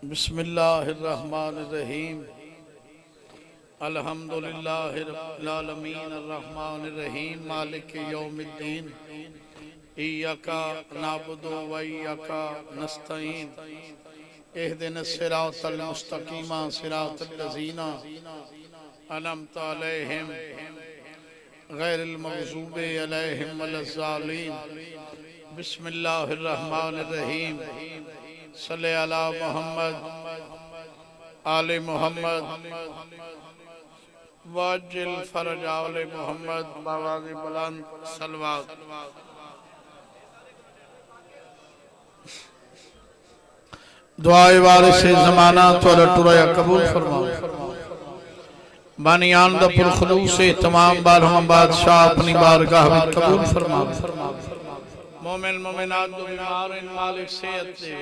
बिस्मिल्लाहिर्रहमानिर्रहीम अल्हम्दुलिल्लाहि रब्बिल आलमीन अर्रहमानिर्रहीम मालिकि यौमिद्दीन इय्याका नअबुदु व इय्याका नस्तईन इहदिनस सिरातल मुस्तकीम सिरातल लज़ीना अनअमता अलैहिम गैरिल मग़ज़ूबि अलैहिम वलज़्ज़ालीन बिस्मिल्लाहिर्रहमानिर्रहीम सल्ले अला मोहम्मद आले मोहम्मद वाजिल फरज आले मोहम्मद बावाज़ बुलंद सलवात। दुआए वारिसे ज़माना तोरा टुराया कबूल फरमाओ। बानियान दा पुरखलूस से तमाम बारहम बादशाह अपनी बारगाह में कबूल फरमाओ। मोमिन मोमिनात जो बीमार इन मालिक सेहत दे,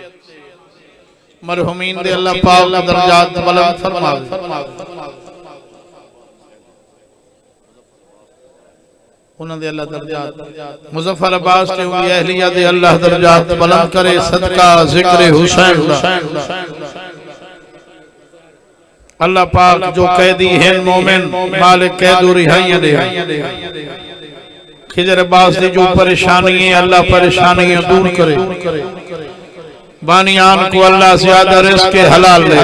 मरहुमीन दे अल्लाह पाक दर्जात बुलंद फरमावे। उन्हां दे अल्लाह दर्जात मुजफ्फर अब्बास के उनकी अहलिया दे अल्लाह दर्जात बुलंद करे सदका जिक्र हुसैन दा। अल्लाह पाक जो कैदी हैं मोमिन मालिक कैदो रिहाइयां दे। खिजर अब्बास दी जो परेशानी है अल्लाह परेशानियां दूर करे। बानियान को अल्लाह ज्यादा रिज़्क़ हलाल दे।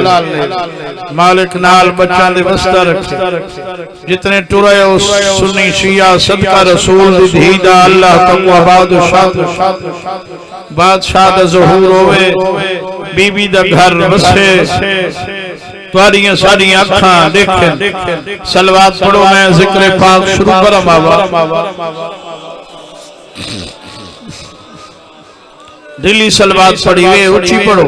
मालिक नाल बच्चा दे वस्ता रखे। जितने टुरे उस सुन्नी शिया सदका रसूल दी धीदा अल्लाह तकवा बादशाह दा ज़हूर होवे। बीबी दा घर बसे तुहारियां सारियां अखां देखें। सलवात पढ़ो मैं जिक्र पाक शुरू करा बाबा। दिली सलवात पढ़ी वे ऊंची पढ़ो।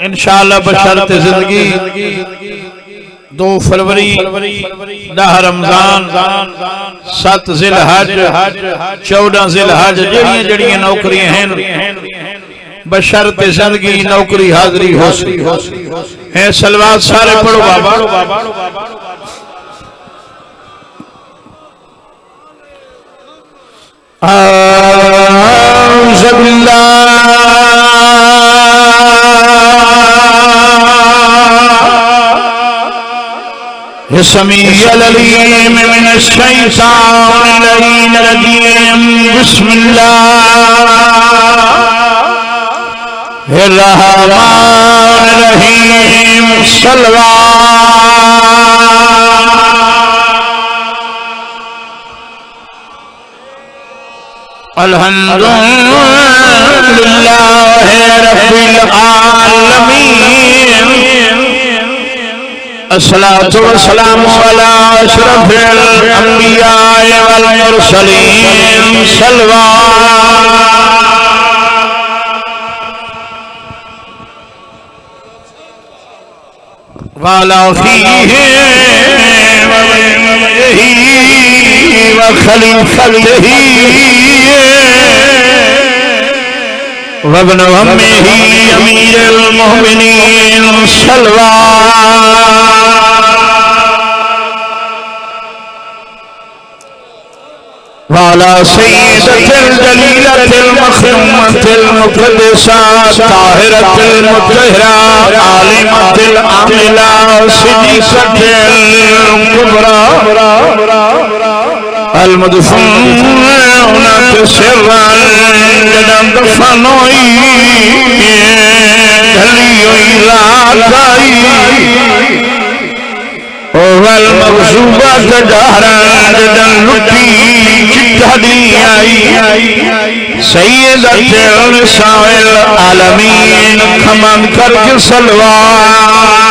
इंशाअल्लाह बशर्त जिंदगी 2 फरवरी 10 रमजान 7 जिलहज 14 जिलहज जड़ियां जड़ियां नौकरियां हैं बशर्त जिंदगी नौकरी हाजिरी हो है। सलवात सारे पढ़ो बाबा। समीअल अलीम मिनश शैतानिर रजीम बिस्मिल्लाहिर रहमानिर रहीम अल्हम्दुलिल्लाहि रब्बिल आलमीन अस्सलातु वस्सलामु अला अशरफिल अंबिया वल मुरसलीन सल्लल्लाहु वाला फीहि व खलीफतिही वब्न अम्मिही अमीरुल मोमिनीन सल्लल्लाहु वाला सय्यदतिल जलीलतिल मखदूमतिल मुक़द्दसात ताहिरतिल मुतहहरा आलिमतिल आमिला सिद्दीक़तिल कुबरा अल मदफूना सिर्रन जदम दफनोई ढलियोई लागाई वल मग़ज़ूबा जहरन जदम लुटी चिट्ठी आई सय्यदतिल निसाइल आलमीन खमन करके सल्लल्लाहु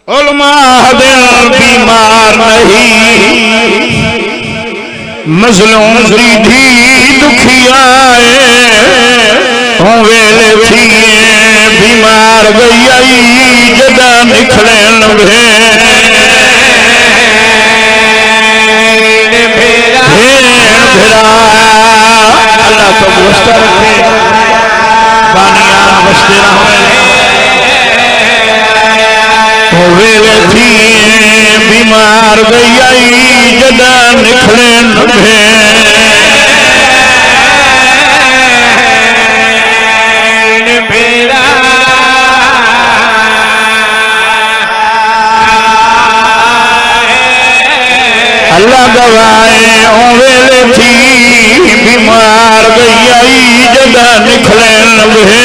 उलमा दिल बीमार नहीं मजलूम दी दुखिया वेले थिए बीमार गई जदा निकले अल्लाह तो बस्ता रखे बानियान बसते रहो वेले थिए बीमार बीमार गई आई जदा निखले नभे अल्लाह गवाए ओवेले थी बीमार गई आई जदा निखले नभे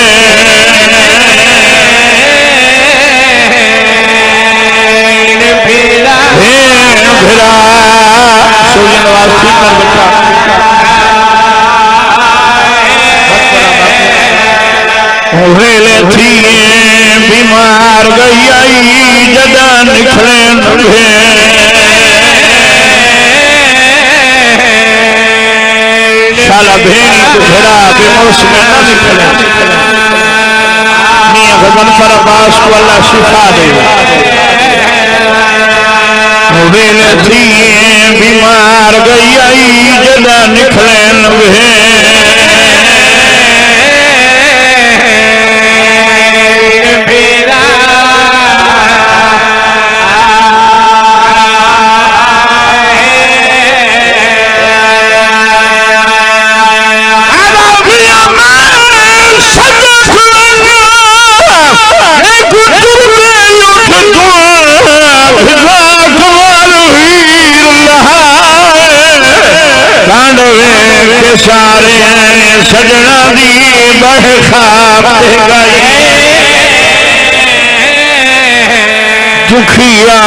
बीमार गई आई जदा निखले नभे शाला भेड़ी को भेड़ा बेहोश में न निकले मियां गगन पर अब्बास को अल्लाह शिफा दे वेले थी बीमार गई आई जदा निकले नभे सारे सजना दी बहखाप गई दुखिया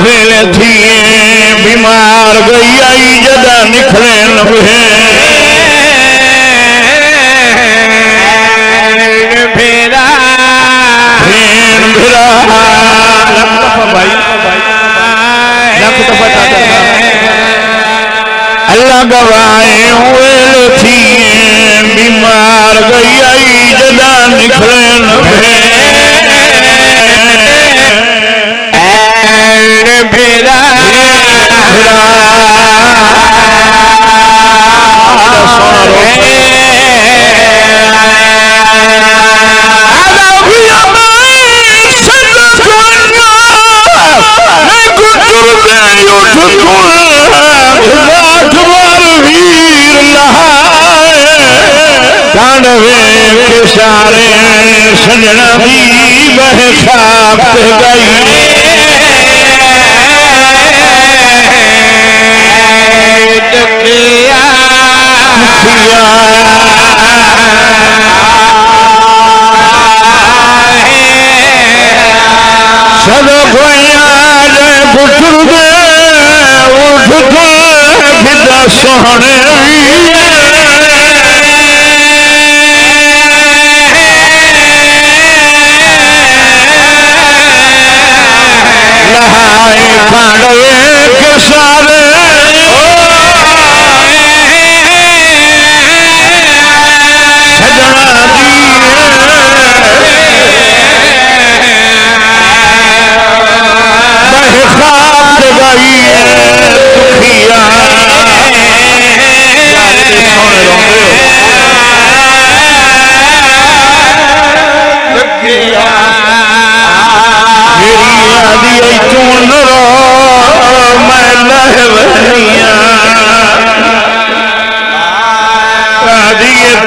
वेले थी बीमार गई आई जदा निखले नभे अल्लाह गवाए वेले थी बीमार गई आई जदा निखले नभे भेड़ा सारे सजना दी बहखाप गई सब बिदा सोहने लहाए कांडवे के सारे सजना दी बहखाप गई दुखिया चून रो मैं लहवनिया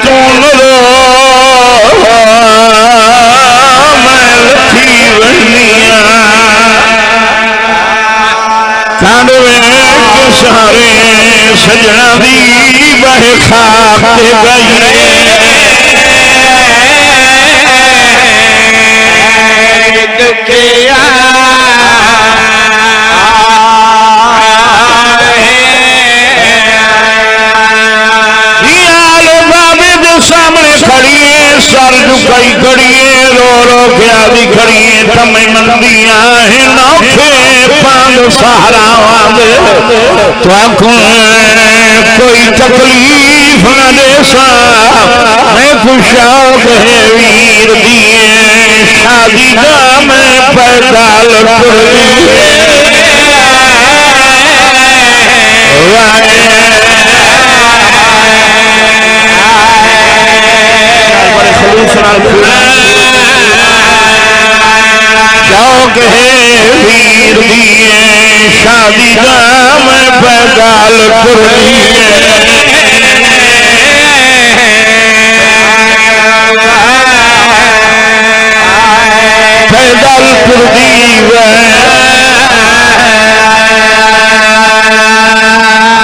चून रो मैं लथी वनिया कांडवे के सारे सजना दी बहखाप गई सामने खड़िए सर झुकाई खड़िए रो रो के आदि खड़िए तमें मंदिया है नौखे पांग सहारा वादे तो कोई तकलीफ न दे सा मैं खुशाब है वीर दिए शादी का मैं पैदा लुट शादी दा मैं पैगाल तुरनी पैगाल तुरनी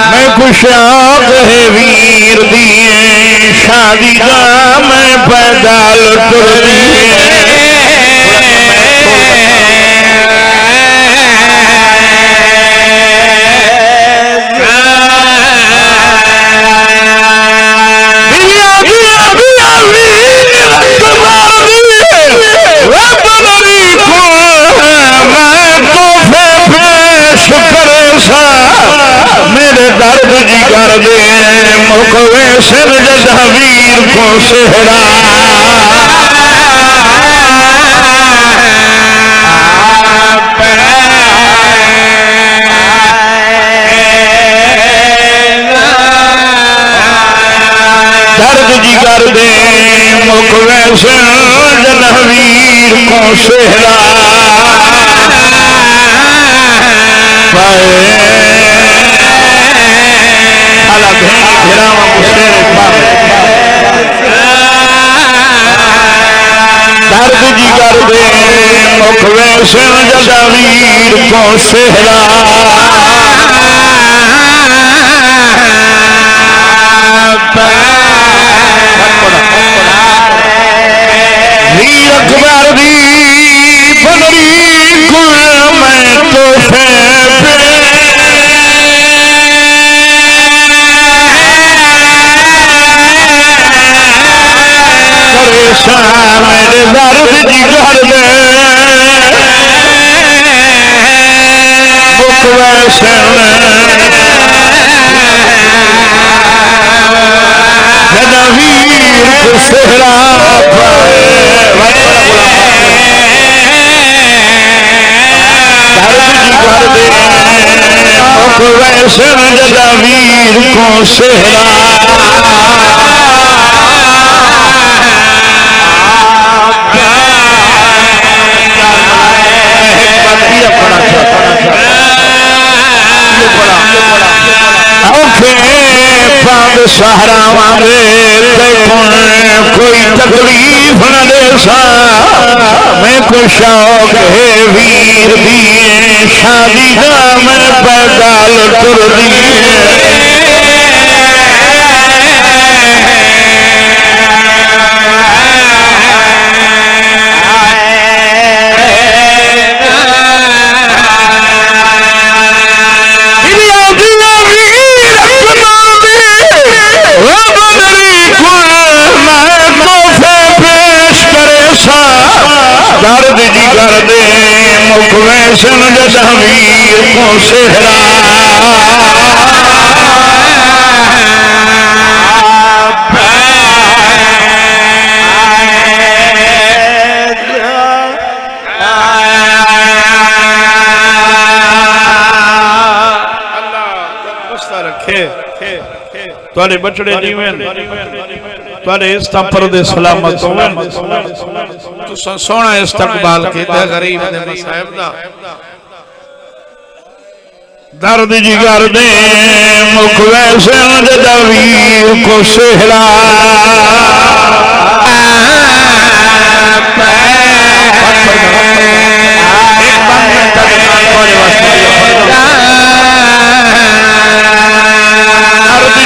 मैं खुशाक है वीर दिए शादी दा मैं पैगाल तुरनी मेरे दर्द जिगर दे मुखवे सिर जदवीर को सेहरा दर्द जिगर दे मुखवे सिर जदवीर को सेहरा दर्द जिगर दे मुखवे सिर जदवीर को सेहरा वीर अकबर दी बनरी को मैं तो मेरे दर्द जिगर दे मुखवे सिर जदवीर को सेहरा सिर जदवीर को सेहरा सहारा कोई तकलीफ न दे सा मैं को शौक है वीर दिए शादी का मैं पैगाल तुर दिए दर्द जिगर दे मुखवे सिर जदवीर को सेहरा तुहाडे बछड़े जीवन तुहाडे इस्तपर दे सलामत होवन तुसा सोहना इस्तकबाल कीता गरीब दे मसाइब दा दर्द जिगर दे मुखवे सिर जदवीर को सेहरा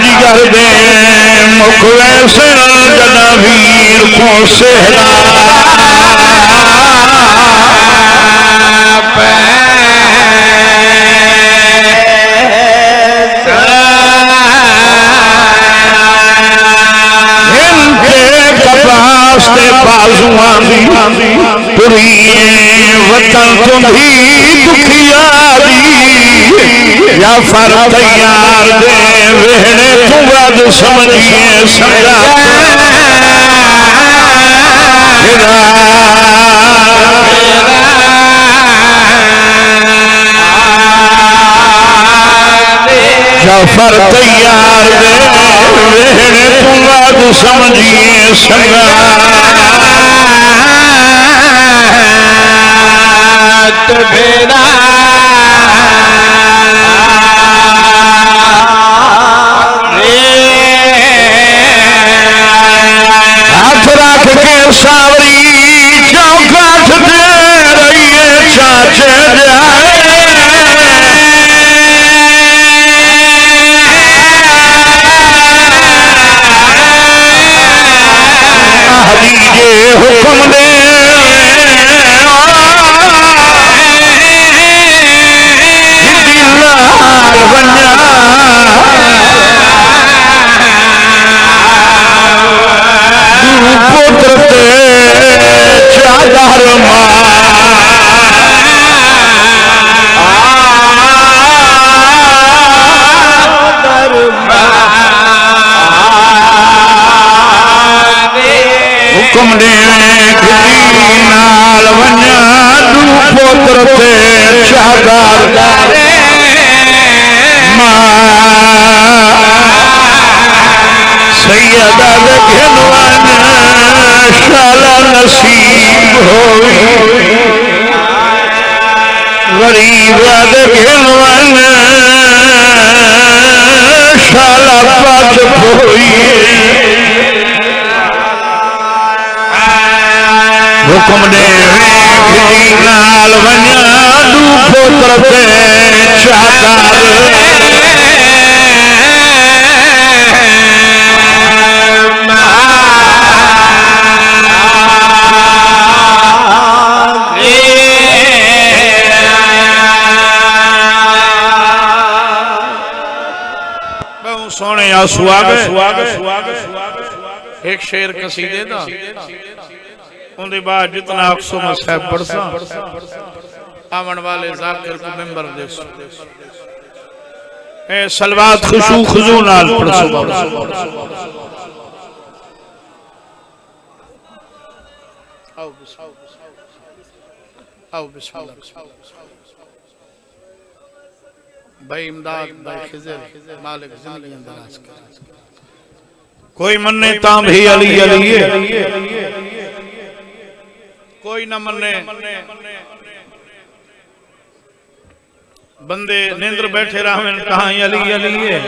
जिगर दे मुखवे सिर जदवीर को सेहरा कपास के बाजुआं दी तुरिए वतन तुम्ही दुखिया दी या फर तैयार दे वेहने तू वद समझिए संगा जफर तैयार दे वेहने तू वद समझिए संगा भेड़ा सावरी चौकाठ दे रही है चाचे दीजे हुक्म दे पुत्र ते चादर हुक्म दे नाल वन्या दू पुत्र ते चादर सैयदा घनवन शाला नसीब होई गरीब घनवन शाला पाच होई हुक्म दे नाल वन्या दू पुत्र ते चादर सोने आंसू आ गए एक शेर कसीदे दा उनके बाद जितना अक्सो में साहब पढ़सा आवन वाले जाकिर को मेंबर दे ए सलवात खुशू खुजू नाल पढ़सो आओ बिस्मिल्लाह भाई इमदाद भाई खिजर मालिक जिंदगी दराज कर कोई मन्ने तां भी अली अली है कोई न मन्ने बंदे नींद्र बैठे रहें कहां अली अली है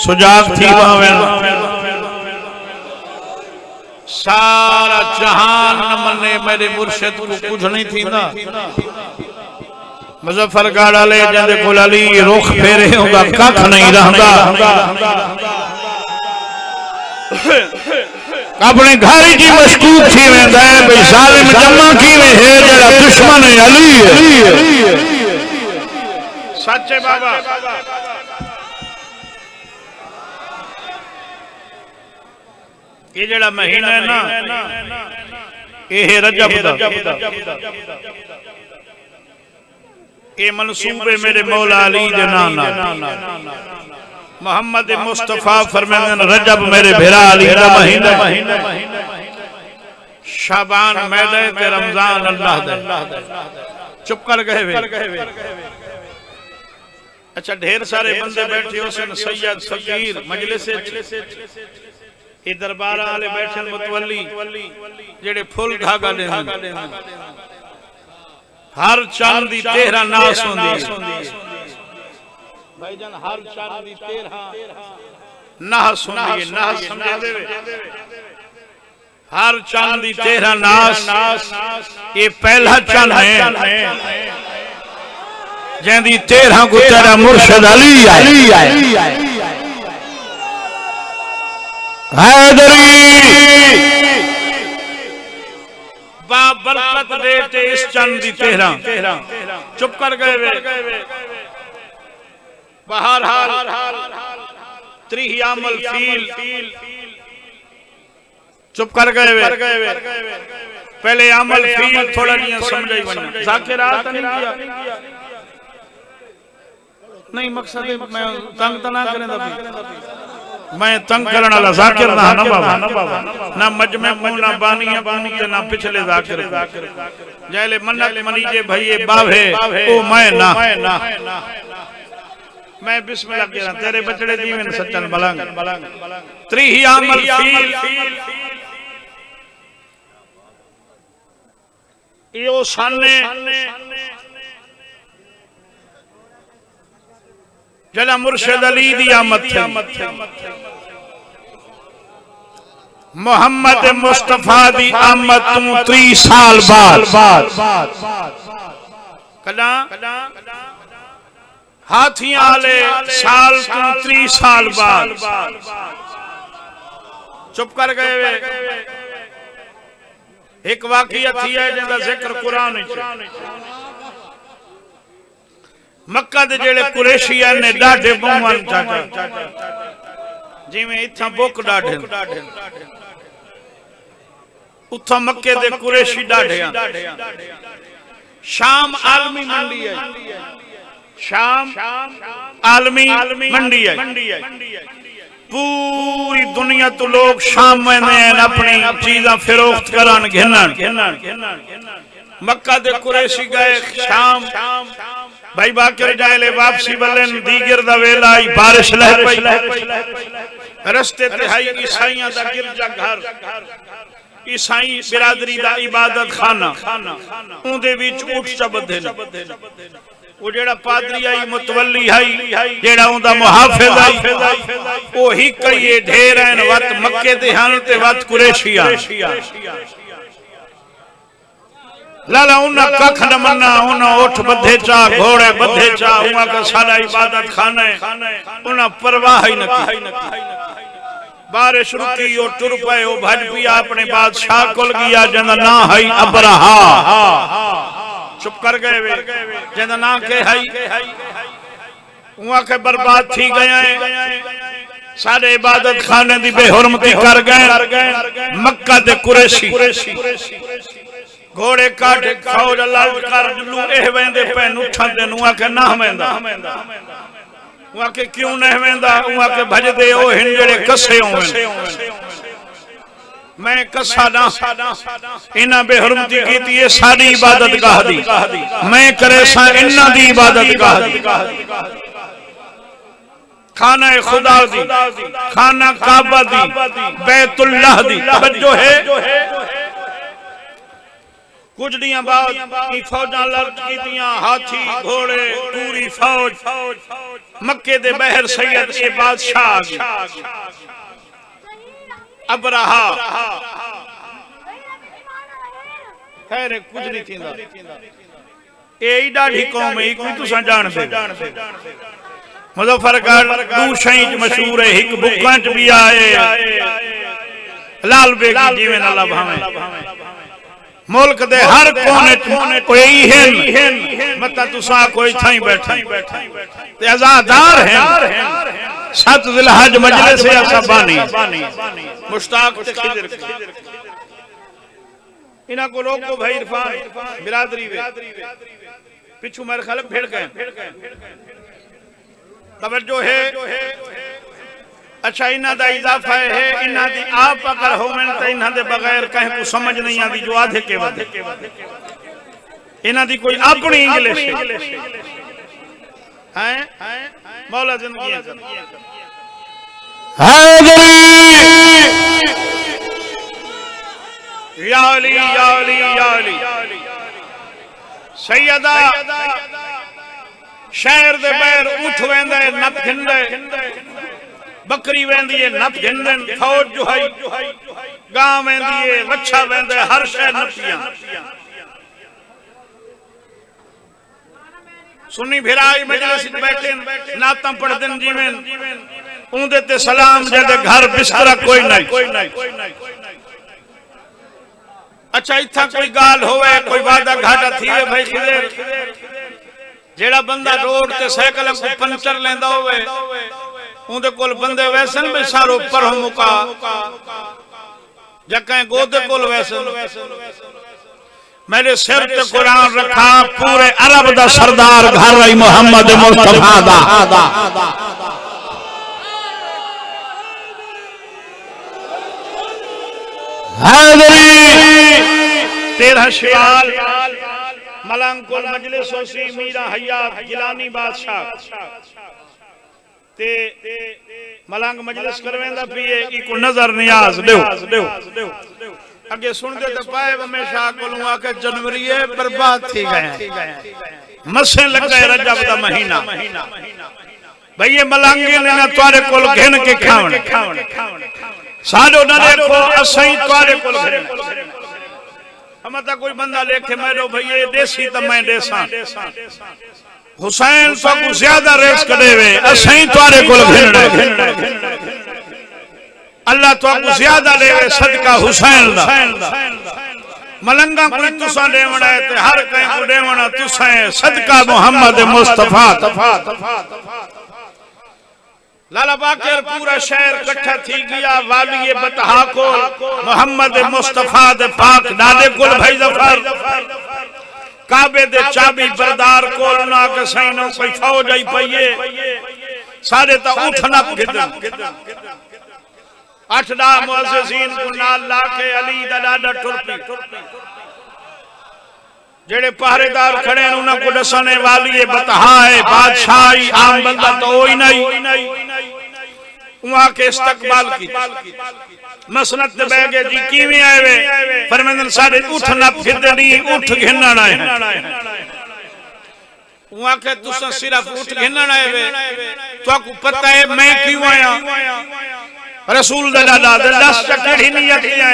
सुजाग थी वहां सारा जहान न मन्ने मेरे मुर्शिद को कुछ नहीं थींदा मुजफ्फरगढ़ वाले जंदे कोल अली रुख फेरे होगा कख नहीं रहंदा अपने घर की मशकूक थी वेंदा है भाई जालिम जम्मा कीवे है जेड़ा दुश्मन है अली है सच्चे बाबा ये जेड़ा महीना है ना ये रजब दा ये मंसूबे मेरे मौला अली दे नाम मोहम्मद मुस्तफा फरमाते रजब मेरे भेरा अली दा महीना शाबान मैदे ते रमजान अल्लाह दे चुप कर गए वे अच्छा ढेर सारे बंदे बैठे हो सन सैयद फकीर मजलिस ये दरबार वाले बैठे मुतवली जेड़े फुल धागा देंदे हर चंद दी 13 नास होंदी भाईजान हर चंद दी 13 नास होंदी है नास समझे दे हर चंद दी 13 नास ये पहला चंद है जेंदी 13 को तेरा मुर्शिद अली है हैदरी बाबरकत देते इस चंद दी 13 चुप कर गए वे बहर हाल त्रियामल फील चुप कर गए वे पहले अमल फील थोड़ा नहीं समझाई बना जाकिर रात नहीं किया नहीं मकसद मैं तंग तो ना करें तभी मैं तंग करने वाला जाकिर ना बाबा ना मजमे मुंह ना बानिया बानी के ना पिछले जाकिर जैले मन्नत मनीजे भईए बावे ओ मैं ना मैं बिस्मिल्लाह कह रहा तेरे बचड़े दीवन सच्चन बलंग त्रियामल फील यो सामने जला मुर्शिद अली दी आमद थी मोहम्मद मुस्तफा दी आमद तू 30 साल बाद कदा हाथियां आले साल तू 30 साल बाद चुप कर गए वे। एक वाकया थी है जिंदा जिक्र कुरान विच मक्का दे जेड़े कुरैशिया ने डाढे बहुमन चाचा जिवें इत्थां बुक डाढे उत्थां मक्के दे कुरैशी डाढे शाम आलमी मंडी है शाम आलमी मंडी है पूरी दुनिया तो लोग शाम में अपनी चीज़ां फरोख्त करन घिनन मक्का दे कुरैशी गए शाम भाई बाकर जाए वापसी बलन दीगर दा वेला आई बारिश लह पई रस्ते ते हाई ईसाइयां दा गिरजा घर ईसाई बिरादरी दा इबादत खाना उंदे विच उठ चबदे वो जेड़ा पादरी आई मुतवल्ली आई जेड़ा उंदा मुहाफिज आई ओ ही कई ढेर हैं वत मक्के दे हन ते वत कुरैशिया लाला उन्ना कख न मन्ना उन्ना उठ बधे चा घोड़े बधे चा उमा का सारा इबादत खाना है उन्ना परवाह ही न की बारिश रुकी ओ टुर पे ओ भज पिया अपने बादशाह कोल गया जंदा ना है अबरहा चुप कर गए वे जंदा ना के है उमा के बर्बाद थी गए सारे इबादत खाने दी बेहुरमती कर गए मक्का दे कुरैशी घोड़े काटे फौज लाल कर जुलू ए वेंदे पैन उठन दे नुआ के ना वेंदा उआ के क्यों नहीं वेंदा उआ के भजदे ओ हिन जेड़े कसे होवन मैं कसा ना इना बेहुरमती कीती है साडी इबादत गाह दी मैं करे सा इना दी इबादत गाह दी खाना खुदा दी खाना काबा दी बैतुल्लाह दी तवज्जो है कुछ दियां बाद की फौजां लड़ कीतियां हाथी घोड़े पूरी फौज मक्के दे बहर सैयद ए बादशाह अबरहा खैर कुछ नहीं थींदा ए डाढी कौम है कोई तुसा जान दे मुजफ्फरगढ़ दू शहीद मशहूर है एक बुकां च भी आए लाल बेगी जीवन अल्लाह भावे मुल्क दे हर कोने कोई हैं मत तुसा कोई थाई बैठा ते आजादार हैं 7 जिलहज मजलिस से असबानी मुश्ताक ते खिजर इना को लोग को भाई इरफान बिरादरी वे पिछू मेरे ख्याल भिड़ गए तवज्जो है अच्छा इना दा इजाफा है इना दी आप अगर होवन त इना दे बगैर कहीं को समझ नहीं आती जो आधे के वध इना दी कोई अपनी इंग्लिश है मौला जिंदगी या अली या अली या अली सैयदा शहर दे बैर उठ वेंदा नप घिंदे बकरी वेंदी है नप घिंदन फौज जुहाई गांव वेंदी है वच्छा वेंदे हर शहर नपियां सुन्नी भिराई मजलिस में बैठे नाता पढ़दन जीवन उंदे ते सलाम जदे घर बिस्तरा कोई नहीं अच्छा इत्था कोई गाल होवे कोई वादा घाटा थीवे भाई खिदर जेड़ा बंदा रोड ते साइकिल को पंचर लेंदा होवे उंदे कोल बंदे वैसन भी सारो परह मुका जकै गोदे कोल वैसन मेरे सिर ते कुरान रखा पूरे अरब दा सरदार घर आई मोहम्मद मुस्तफा दा हाज़री 13 शवाल मलंग कोल मजलिस होसी मीरा हयात गिलानी बादशाह ते मलंग मजलिस करवेंदा पिए इको नजर नियाज देओ अगे सुन दे तो पाए हमेशा कोलू आके जनवरी बर्बाद थी गए मसे लग गए रजब दा महीना भाई ये मलंगे ने ना तोरे कोल घिन के खावन साडो न देखो असई तुआरे कोल घिरना हम ता कोई बंदा लेखे मेरो भई देसी त मैं देसा हुसैन तो को ज्यादा रेस करेवे असई तुआरे कोल घिरना अल्लाह तो को ज्यादा लेवे सदका हुसैन दा मलंगा कोई तुसा देवना है ते हर कहीं को देवना तुसा सदका मोहम्मद मुस्तफा लाला बाकर पूरा शहर इकट्ठा थी गया वाली बतहा को मोहम्मद मुस्तफा दे पाक डाले कुल भाई जफर काबे दे चाबी बरदार को ना के सैनो कोई फौज आई पईए सारे ता उठना गिदन 8 मुअज्जिजीन को नाल लाके अली दा डाडा टुरपी जेड़े पहरेदार खड़े हैं उन्हां को दसने वाली बतहा है बादशाही आम बंदा तो होई नहीं वहां के इस्तकबाल की मसनद ते बैगे जी कीवे आवे फरमांदन सारे उठना फिरदनी उठ घिनना है वहां के तुसा सिर्फ उठ घिनना आवे तो को पता है मैं क्यों आया रसूल दा दादा दस चकड़ी नियत है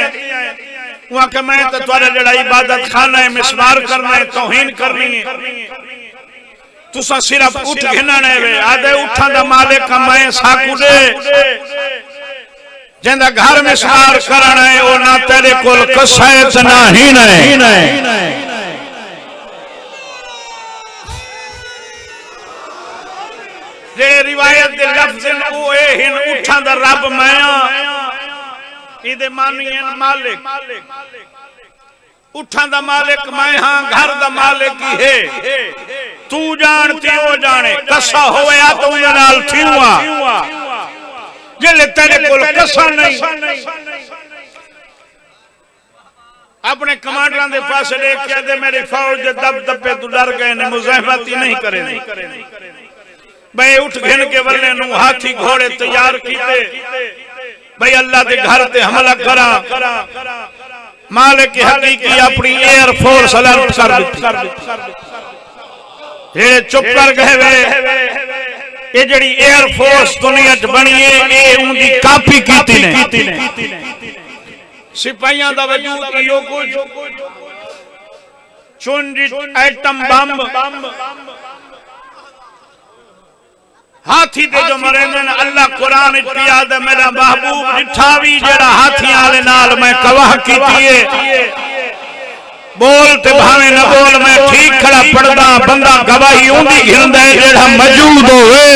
वहां के मैं तो तुम्हारे जड़ा इबादत खाना है मिसमार करना है तौहीन करनी है तुसा सिर्फ उठ घिनना है आदे उठा दा मालिक मैं साकू दे जिंदा घर मिसमार करना है ओ ना तेरे कोल कसैत ना ही नहीं जे रिवायत दे लफ्ज़ ओ ए हिन उठा दा रब मैं इदे मानियन मालिक उठा दा मालिक मैं हां घर दा मालिक ही है तू जानती हो जाने कसा होया तो उन नाल थीवा जेले तेरे कोल कसा नहीं अपने कमांडरां दे पास लेके दे मेरी फौज दे दबदबे तू डर गए ने मुजाहिदती नहीं करे भाई उठ घिन के वल्ले नु हाथी घोड़े तैयार कीते भाई अल्लाह के घर ते हमला करा मालिक हकीकी अपनी एयर फोर्स अलर्ट कर ये चुप कर गए वे ये जड़ी एयर फोर्स दुनिया च बनी है ये उनकी कापी कीती ने सिपाहियां दा वजूद यो कुछ चुंजी एटम बम हाथी दे जो मरेंदे अल्लाह कुरान पिया दे मेरा महबूब निठावी जेड़ा हाथी वाले नाल मैं गवाह कीती है बोल ते भावे न बोल मैं ठीक खड़ा पड़दा बंदा गवाही उंदी घिंदा है जेड़ा मौजूद होवे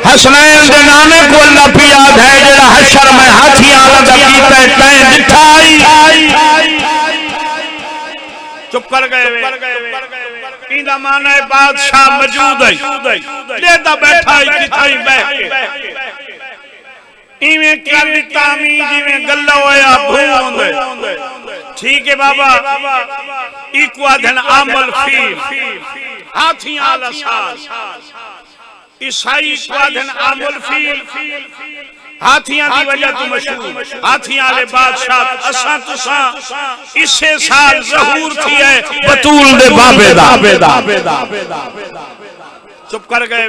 हसनैन दे नाने को अल्लाह पिया है जेड़ा हशर में हाथी वाला दा कीता तै दिठाई चुप कर गए इंदा माना है बादशाह मौजूद है लेदा बैठा है किथाई बैठ के इवें की तामी जिवें गल्ला होया भूंद ठीक है बाबा इको अधन अमल फील हाथियां वाला साल ईसाई को अधन अमल फील हाथियां की वजह तो मशहूर हाथियां वाले बादशाह असा तुसा इसे साल ज़हूर थी है बतूल दे बाबेदा चुप कर गए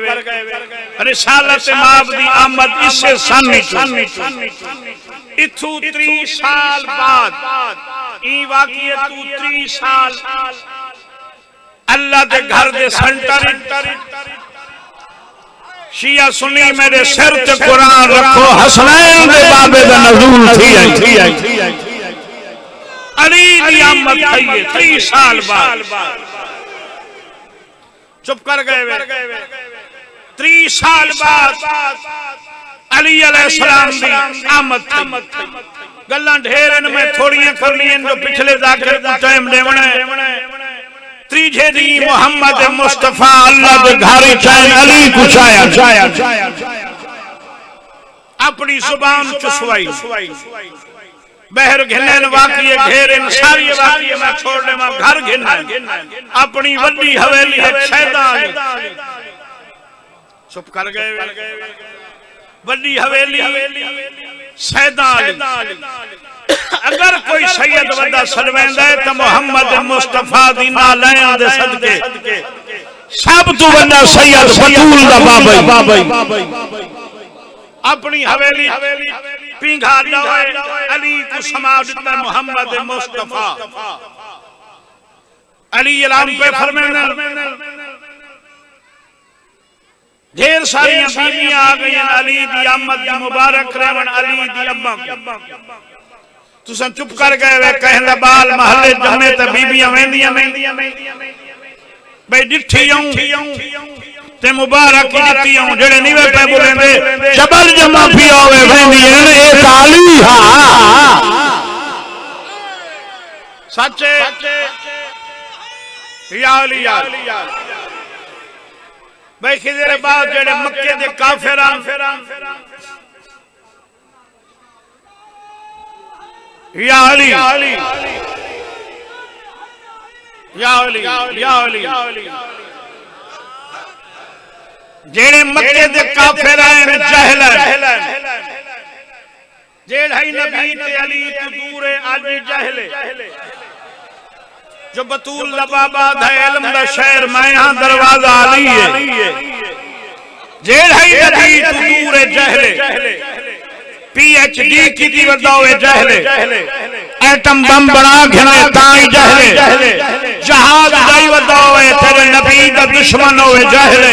रिसालत माब दी आमद इसे सन इथू 30 साल बाद ई वाकये तू 30 साल अल्लाह दे घर दे सेंटर शिया सुन्नी मेरे सिर ते कुरान रखो हसनैन दे बाबे दा नज़ूल थी अली दी आमद थई 30 साल बाद चुप कर गए 30 साल बाद अली अलैहिस्सलाम दी आमद थी गल्लां ढेर इन मैं थोड़ियां करनी इन जो पिछले जाकर को टाइम देवना त्रीजे दी मोहम्मद मुस्तफा अल्लाह दे घर चाहे अली कुछाया अपनी जुबान चुसवाई बहर घिनन वाकये घेरन सारी वाकये मैं छोड़ दे मैं घर घिनन अपनी वड्डी हवेली शैतान चुप कर गए वड्डी हवेली शैतान अगर कोई सैयद वड्डा सलवेंदा है तो मोहम्मद मुस्तफा दी नालैन दे सदके सब तो वड्डा सैयद बतूल दा बाबा अपनी हवेली पिंघा दवे अली को समा दिता मोहम्मद मुस्तफा अली इलाम पे फरमाने ढेर सारी बीबियां आ गई अली दी आमद दी मुबारक रहवन अली दी अम्मा तुसा चुप कर गए वे कहंदा बाल महल्ले जमे ते बीबियां वेंदियां भाई डिठी आऊं ते मुबारक दी आऊं जेड़े नीवे पे बोलेंदे जबल जमा पिया होवे वेंदियां ने ए ताली हां सच्चे या अली भाई खिजरे बाद जेड़े मक्के दे काफिरां या अली जेड़े मक्के दे काफिर हैं जहलन जेड़ा ही नबी ते अली तो दूर है आज जहले जो बतूल नबाबाद है इल्म दा शहर मैं यहां दरवाजा अली है जेड़ा ही नबी तो दूर है जहले पीएचडी की दी वदावे जहले एटम बम बना घने ताई जहले जहाज दाई वदावे तेरे नबी दा दुश्मन होवे जहले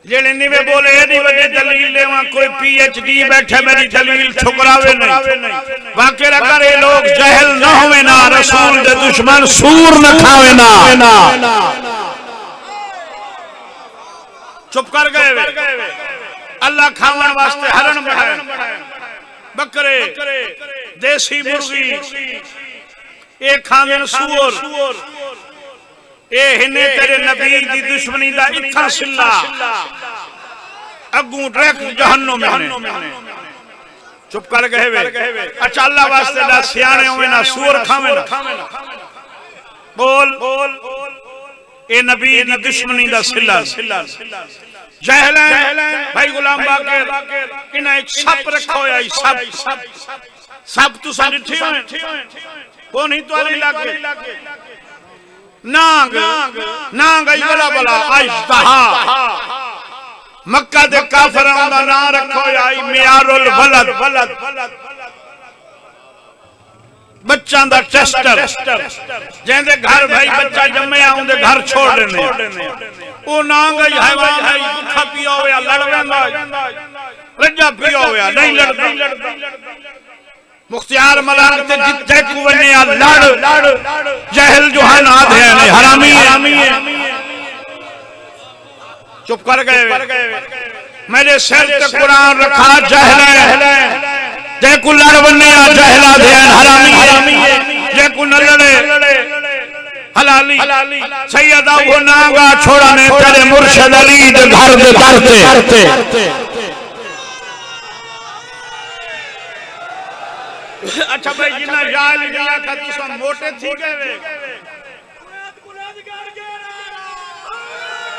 जेड़े निवे बोले एडी वडी दलील लेवा कोई पीएचडी बैठे मेरी दलील ठुकरावे नहीं वाकई अगर ये लोग जहल न होवे ना रसूल दे दुश्मन सूर न खावे ना चुप कर गए अल्लाह खावन वास्ते हरण बनाए बकरे देसी मुर्गी ए खावन सूअर ए हिने तेरे नबी दी दुश्मनी दा इत्था सिला अगू डायरेक्ट जहन्नुम में चुप कर गए वे अच्छा अल्लाह वास्ते दा सियाने होवे ना सूअर खावे ना बोल ए नबी दी दुश्मनी दा सिला जहल भाई गुलाम बाकर इन्हें एक सप रखो है सप तू सारी ठीक है कौन ही तो लागे नांग इबला बला अजदहा मक्का दे काफिरां दा नाम रखो आई मियारुल वलद बच्चा दा टेस्टर जेंदे घर भाई बच्चा जम्मया उंदे घर छोड़ देने ओ नांग हैवान है भूखा पिया होया लड़ वेंदा रजा पिया होया नहीं लड़दा मुख्तियार मलाक ते जिथे को वने लड़ जहल जो है ना दे ने हरामी चुप कर गए मेरे सिर ते कुरान रखा जहल जे को लड़ वने जहला दे हरामी जे को न लड़े हलाली सैयदा वो नांगा छोड़ा ने तेरे मुर्शिद अली दे घर दे करते अच्छा भाई जिन्ना जाल लिया का तुसा मोटे थी गए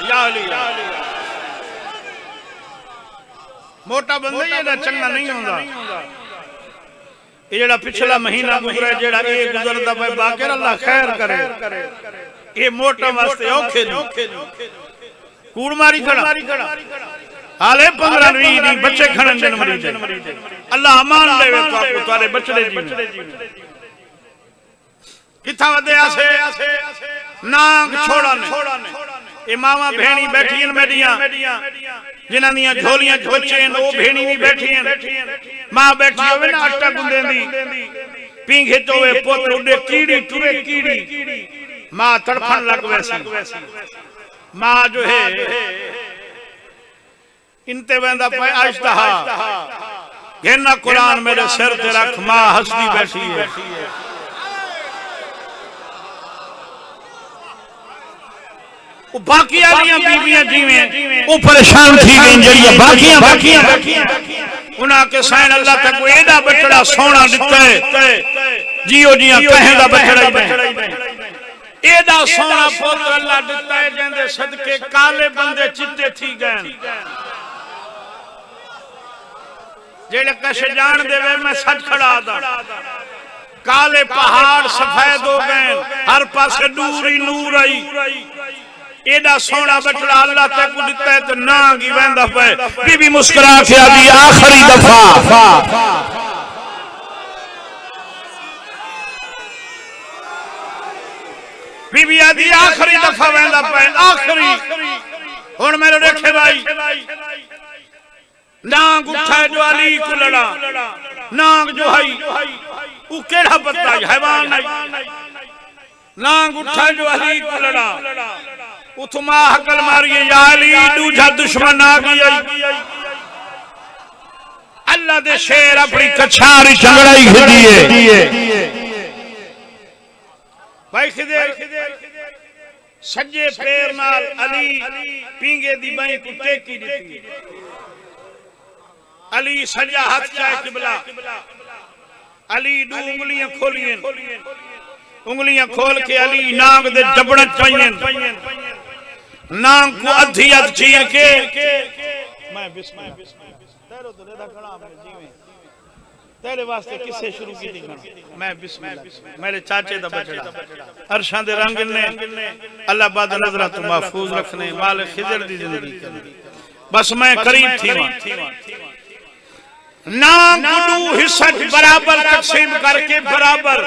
या अली मोटा बंदा ये ना चंगा नहीं होंदा ये जेड़ा पिछला महीना गुजरा जेड़ा ये गुजरदा भाई बाकर अल्लाह खैर करे ये मोटा वास्ते औखे कूड़ मारी खड़ा हाले 15-20 दिन बच्चे खड़न जनवरी दे अल्लाह अमान देवे तो आपको तुम्हारे बचड़े जी किथा वदया से नांग छोड़ा ने ए मावा भेणी बैठीन मेडियां जिन्हां दियां झोलियां झोचे ओ भेणी भी बैठीन मां बैठी होवे ना आटा गुंदेंदी पींघे तोवे पुत्र उडे कीड़ी टुरे कीड़ी मां तड़फन लग वैसी मां जो है इनते वेंदा पे अजदहा घेना कुरान मेरे सिर ते रख मां हंसदी बैठी है ओ बाकी वालियां बीबियां जीवें ओ परेशान थी गई जड़ियां बाकियां उना के सैन अल्लाह तक एडा बचड़ा सोना दिता है जियो जियां कहंदा बचड़ा ही नहीं एडा सोना पुत्र अल्लाह दिता है जेंदे सदके काले बंदे चिट्टे थी गए जेड़े कश जान देवे मैं सच खड़ा दा काले पहाड़ सफेद हो गए हर पासे नूर ही नूर आई एडा सोना बटड़ा अल्लाह ते को दिता है तो ना की वेंदा पे बीबी मुस्कुरा के आदी आखिरी दफा बीबी आदी आखिरी दफा वेंदा पे आखिरी हुन मेरे देखे भाई नांग उठाए जो अली को लड़ा नांग जो है वो केड़ा पता हैवान नहीं नांग उठाए जो अली को लड़ा उथमा हकल मारिए या अली दूजा दुश्मन आ गई अल्लाह दे शेर अपनी कछारी झगड़ाई खिदिए भाई खिदे सज्जे पैर नाल अली पींगे दी बाई को टेकी दी अली सजा हाथ चाहे किबला अली दो उंगलियां खोलियन उंगलियां खोल के अली नांग दे जबड़ पईयन नांग को अधी अध चीर के मैं बिस्मिल्लाह तेरे तो लेदा खड़ा अपने जीवे तेरे वास्ते किसे शुरू की थी मैं बिस्मिल्लाह मेरे चाचे दा बचड़ा अरशां दे रंग ने अल्लाह बाद नजर तो महफूज रखने माल खिजर दी जिंदगी करनी बस मैं करीब थी नांग को हिस्सा बराबर तकसीम करके बराबर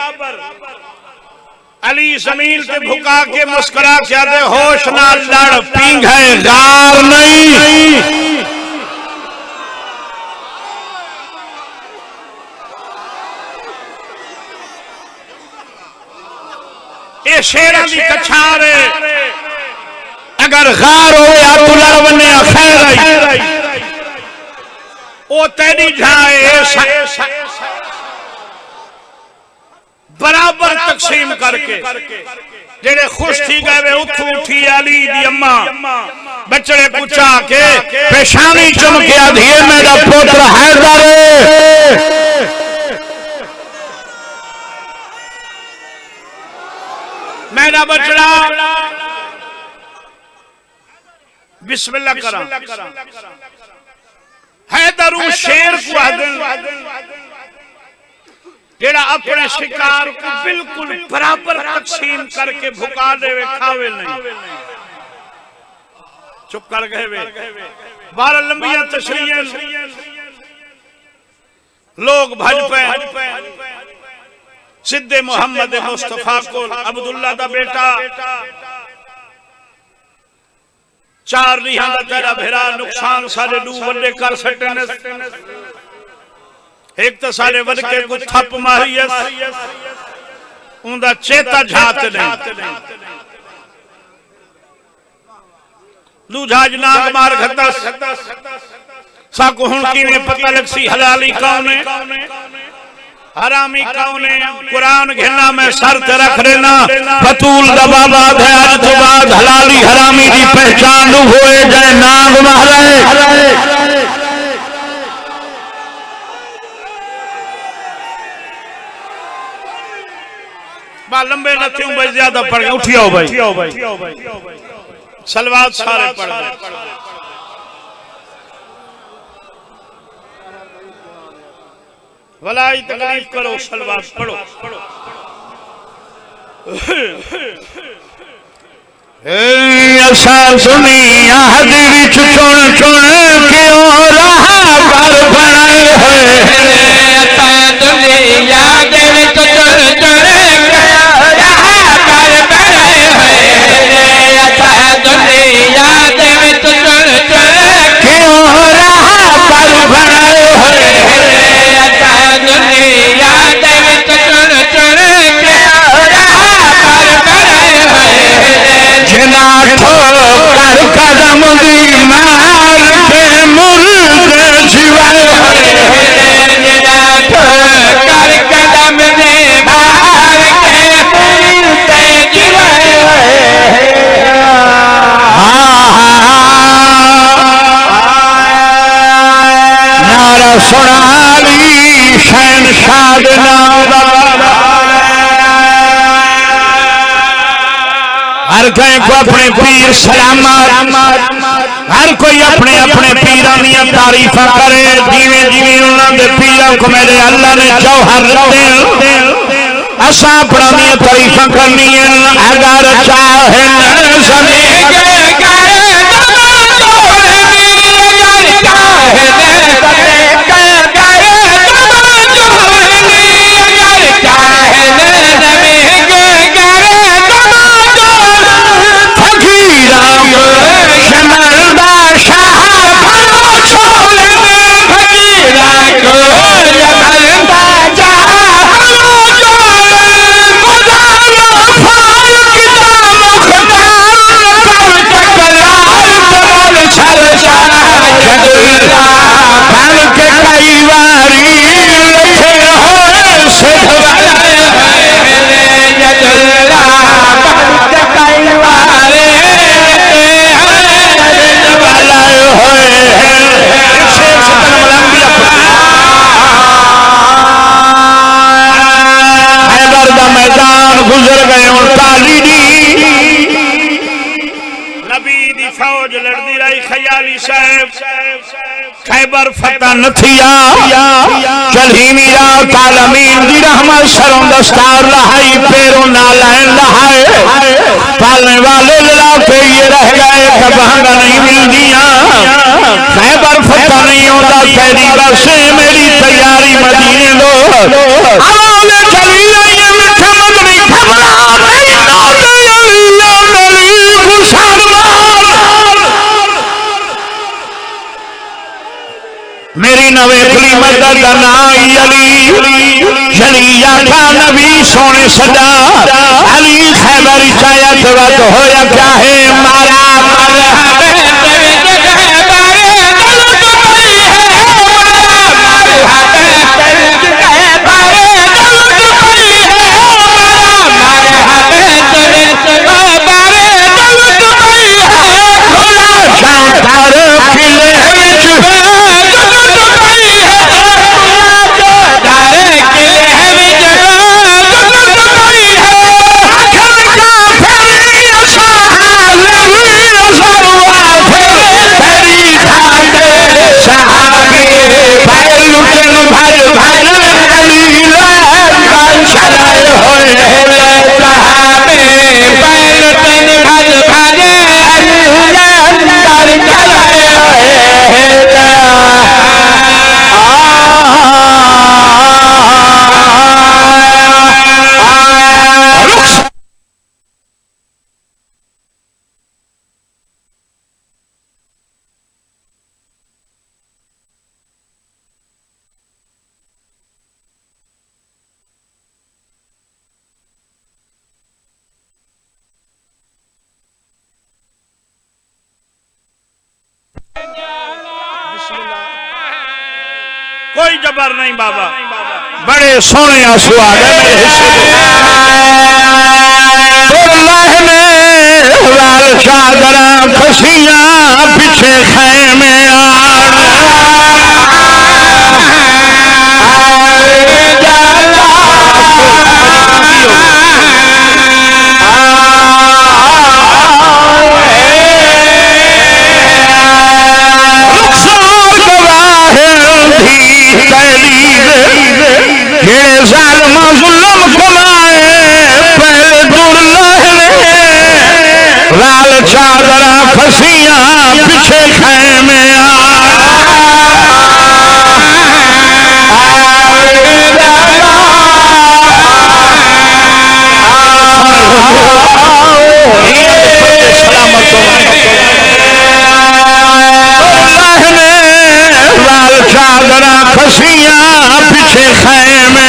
अली जमीन पे भुका के मुस्कुरा के आदे होश ना लड़ पींग है गार नहीं ये शेरा दी कछार अगर गार होवे तो लड़ बने खैर ओ तेरी जाए बराबर तकसीम करके जेड़े खुश थी गए उठ उठी अली दी अम्मा बचड़े कुचा के पेशानी चुम के आधिए मेरा पुत्र हैदर मेरा बचड़ा बिस्मिल्लाह करा हैदर शेर को आदन जेड़ा अपने शिकार को बिल्कुल बराबर तकसीम करके भुका देवे खावे नहीं चुप कर गए वे 12 लंबियां तशरीहें लोग भज पे सिद्धे मोहम्मद मुस्तफा को अब्दुल्ला दा बेटा 4 रिहां दा तेरा भेरा नुकसान सारे दू वड्डे कर सटे ने एक तो सारे वड के को थप मारी उनदा चेता झात नहीं लूझाज नाग मार घतस साको हुन कीने पता लगसी हलाली कौन है हरामी कौन है कुरान घेना में शर्त रख लेना फतूल दबाबा है आज तो बाद हलाली हरामी दी पहचान होए जाए नाग महरे बा लंबे न थे भाई ज्यादा पड़ गए उठियो भाई सलवात सारे पढ़ गए वलाई तकलीफ करो सलवात पढ़ो असा दुनिया दे विच चुन चुन के राह पर बनाए होए दुनिया दे विच चुन चुन के राह पर बनाए होए दुनिया दे विच चुन चुन के राह पर बनाए होए दुनिया दे विच चुन चुन के राह पर बनाए होए जिना ठोकर कदम दी मार पे मुर्द जीवन जिना ठोकर कदम दी मार के मुर्द जीवन नारा सुनाली शहनशाह नाम हर कोई को अपने पीर सलामत हर कोई अपने अपने पीरां दी तारीफ करे जिवें जिवें उन्हां दे पीरां को मेरे अल्लाह ने जौहर दिते असा अपना दी तारीफ करनी है अगर चाहे सभी नथिया चढ़ी मीरा कालमीन दी रहमत सरों दस्तार लहाई पैरों नालायन लहाए पालने वाले लड़ाके ये रह गए कबांगा नहीं मिलदिया खैबर फता नहीं होता पहली बार से मेरी तैयारी मदीने लो आवाज़ चली रही है मिठे मदनी खबरा नहीं मेरी नवेकली मदद नाई अली जलिया का नबी सोने सदा अली खैबर चाया तो बात होया क्या है मारा कोई जबर नहीं बाबा बड़े सोने आंसू आ गए मेरे हिस्से वाल चादरा खसिया पीछे खैमे लाल चादरा खसिया पीछे खैमे लाल चादरा खसिया पीछे खैमे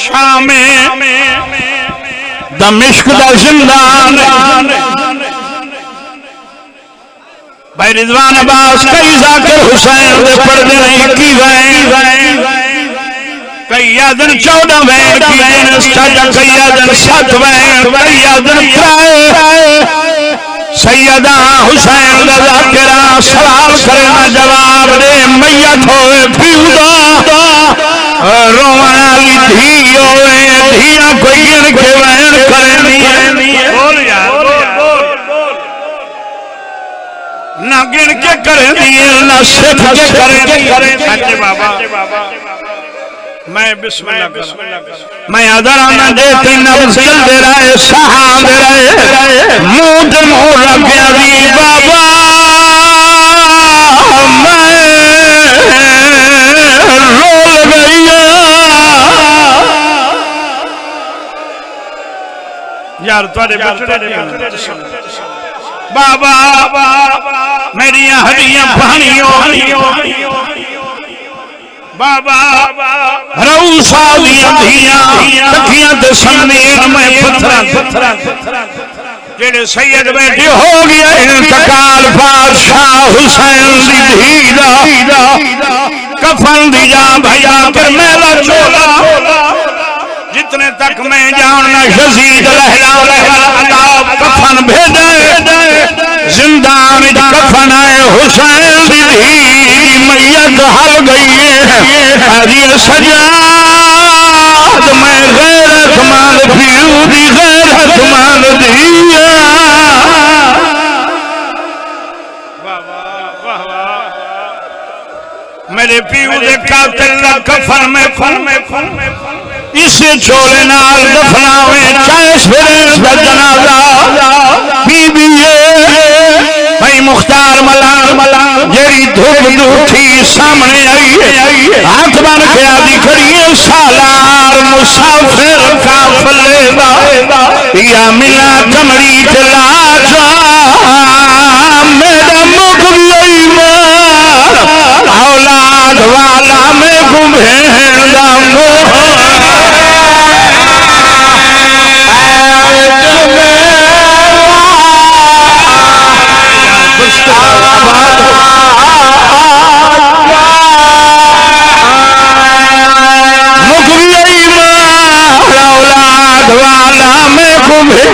शाम दमिश्क दा जिंदान भाई रिजवान अब्बास कई जाकिर हुसैन दे पर्दे नहीं की वैन कई यादन 14 वैन की दिन साजा कई यादन 7 वैन कई यादन 3 सैयदा हुसैन दा जाकिरा सवाल करना जवाब दे मैयत होए पीउदा रोवण वाली धी होए धिया कोई गिन के वैन करेंदी बोल यार ना गिन के करेंदी ना सिर्फ के करेंदी सच्चे बाबा मैं बिस्मिल्लाह मैं अदराना देते नफ्स चलते रहे सहाब रहे मुंह ते मुंह रख गया बाबा मैं रो गई यार तुहाडे बाबा मेरी हड्डियां पानी बाबा रऊ सालियां धियां तकियां ते समीर में पत्थरां जेड़े सैयद बैठे हो गया इंतकाल बादशाह हुसैन दी धी दा कफन दी जा भैया कर मेला चोला जितने तक मैं जानना यजीद लहला कफन भेजे जिंदान कफन आए हुसैन दी मैयत हल गई है सजाद मैं गैरतमंद पीऊ दी गैरतमंद दिया मेरे पीऊ दे कातिल कफन में इस छोरे नाल दफनावे चाहे फिरे दा जनाजा बीबी भाई मुख्तार मलान जेरी धुप दूठी सामने आई हाथ बन के आदि करिए सालार मुसाफिर काफले दा या मिला कमरी ते लाजा मेरा मुखली मार औलाद वाला में घुमेंदा औलाद वाला में घुमे